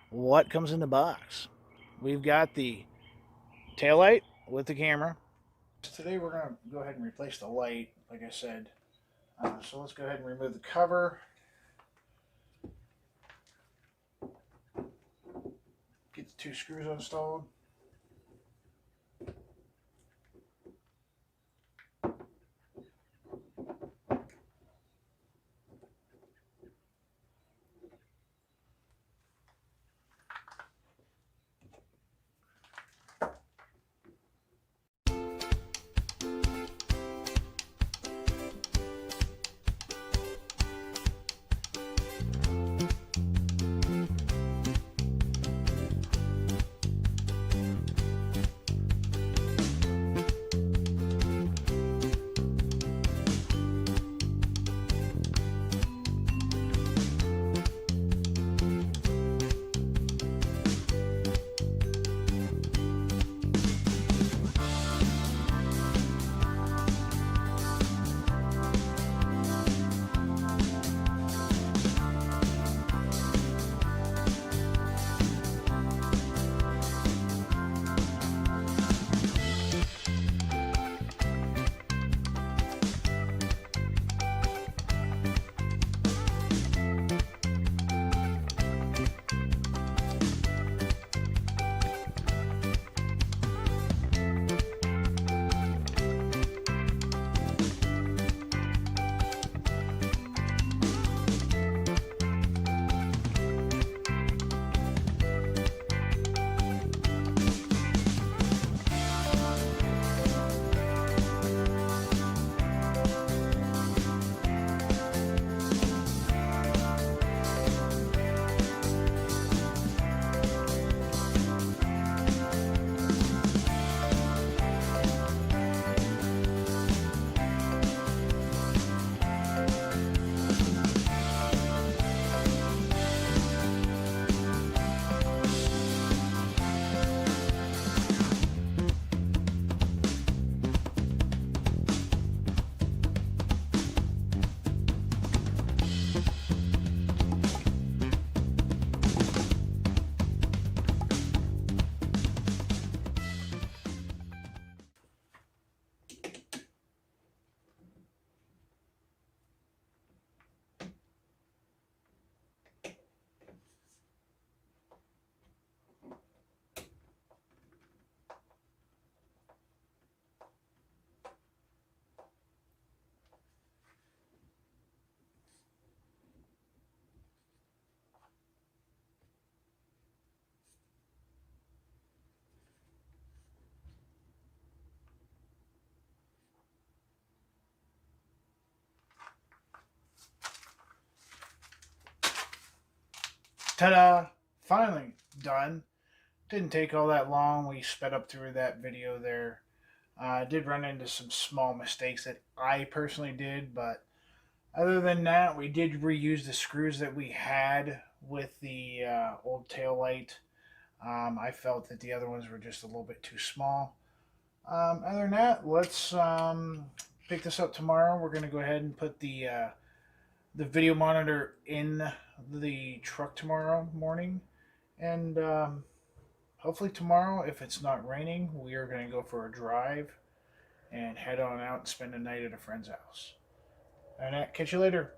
what comes in the box. We've got the taillight with the camera. Today we're going to go ahead and replace the light, like I said. So let's go ahead and remove the cover. Get the two screws installed. Ta-da! Finally done. Didn't take all that long. We sped up through that video there. I did run into some small mistakes that I personally did, but other than that, we did reuse the screws that we had with the old tail light. I felt that the other ones were just a little bit too small. Other than that, let's pick this up tomorrow. We're going to go ahead and put the video monitor in the truck tomorrow morning, and hopefully tomorrow, if it's not raining, we are going to go for a drive and head on out and spend the night at a friend's house. All right, catch you later.